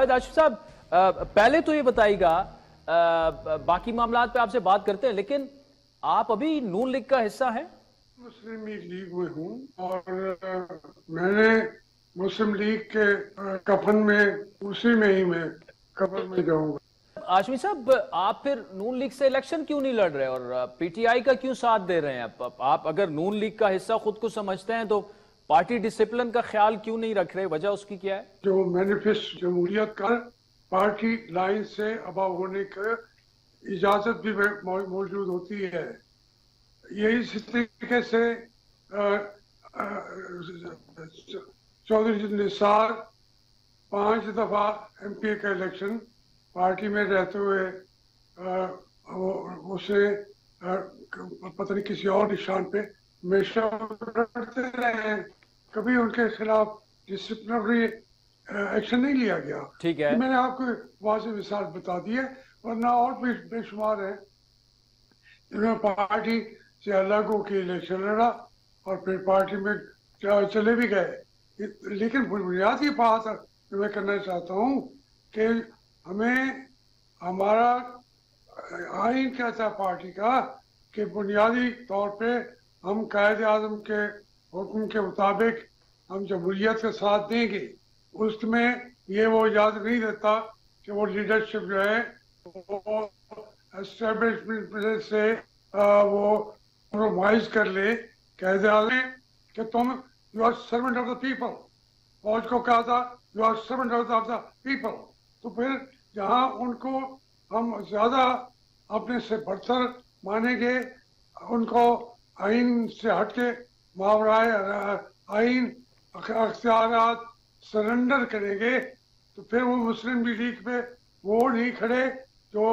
आशिफ साहब, पहले तो ये बताइएगा, बाकी मामला पे आपसे बात करते हैं, लेकिन आप अभी नून लीग का हिस्सा हैं? मुस्लिम लीग में हूँ और मैंने मुस्लिम लीग के कफन में उसी में ही मैं कब्र में जाऊंगा। आशमी साहब, आप फिर नून लीग से इलेक्शन क्यों नहीं लड़ रहे और पीटीआई का क्यों साथ दे रहे हैं? आप अगर नून लीग का हिस्सा खुद को समझते हैं तो पार्टी डिसिप्लिन का ख्याल क्यों नहीं रख रहे? वजह उसकी क्या है? जो मैनिफेस्ट जमहूरियत का पार्टी लाइन से अबव होने की इजाजत भी मौजूद होती है। ये इस तरीके से चौधरी निसार 5 दफा एमपी का इलेक्शन पार्टी में रहते हुए उसे पता नहीं किसी और निशान पे हमेशा लड़ते रहे, कभी उनके खिलाफ डिसिप्लिनरी एक्शन नहीं लिया गया। ठीक है, मैंने आपको वाज़ेह मिसाल बता दी है, वरना और भी बेशुमार है जिन्होंने पार्टी से अलग होकर इलेक्शन लड़ा और फिर पार्टी में चले भी गए। लेकिन बुनियादी बात जो मैं करना चाहता हूँ कि हमें हमारा आइन कहता है पार्टी का कि बुनियादी तौर पे हम कायदे आज़म के हुक्म के मुताबिक हम जमहूरियत का साथ देंगे। उसमें ये वो इजाज़त नहीं देता कि वो लीडरशिप जो है वो एस्टेब्लिशमेंट से वो कॉम्प्रोमाइज कर ले। कायदे आज़म कि तुम you are servant of the people, फौज को कहा था you are servant of the people. तो फिर जहाँ उनको हम ज़्यादा अपने से बढ़तर मानेंगे, उनको आइन से हट के मावराए आइन अख्तियारात सरेंडर करेंगे, तो फिर वो मुस्लिम लीग पे वो नहीं खड़े जो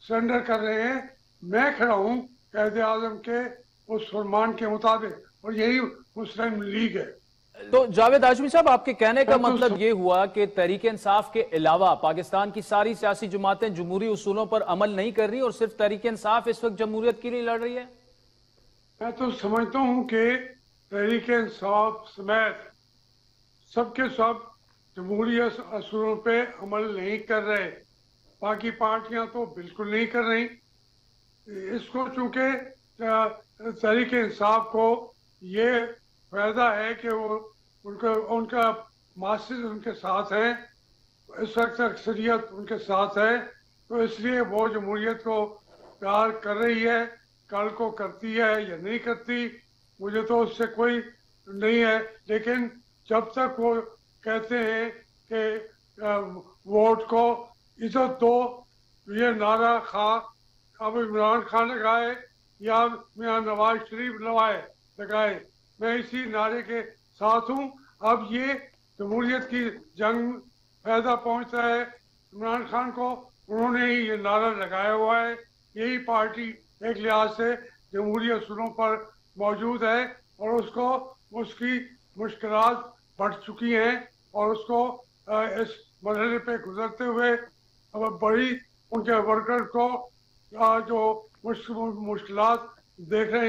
सरेंडर कर रहे हैं। मैं खड़ा हूँ कायदे आज़म के उस फरमान के मुताबिक, और यही मुस्लिम लीग है। तो जावेद हाशमी साहब, आपके कहने का मतलब ये हुआ कि तहरीक इंसाफ के अलावा पाकिस्तान की सारी सियासी जमातें जमहूरी उसूलों पर अमल नहीं कर रही और सिर्फ तहरीक इंसाफ इस वक्त जमहूरियत के लिए लड़ रही है? मैं तो समझता हूँ कि तहरीक इंसाफ समेत सबके सब जमहूरी असूलों पे अमल नहीं कर रहे। बाकी पार्टियां तो बिल्कुल नहीं कर रही। इसको चूंकि तहरीक इंसाफ को ये फायदा है कि वो उनका मासिस उनके साथ है, इस वक्त अक्सरियत उनके साथ है, तो इसलिए वो जमहूरियत को प्यार कर रही है। कल को करती है या नहीं करती मुझे तो उससे कोई नहीं है, लेकिन जब तक वो कहते हैं कि वोट को इज्जत दो, ये नारा खा अब इमरान खान लगाए या मियां नवाज शरीफ लगाए, मैं इसी नारे के साथ हूँ। अब ये जमहूरियत की जंग फायदा पहुँचता है इमरान खान को, उन्होंने ही ये नारा लगाया हुआ है। यही पार्टी एक लिहाज से जमहूरी असूलों पर मौजूद है और उसको उसकी मुश्किलात बढ़ चुकी हैं और उसको इस मरहले पे गुजरते हुए अब बड़ी उनके वर्कर को जो मुश्किलात देख रहे हैं।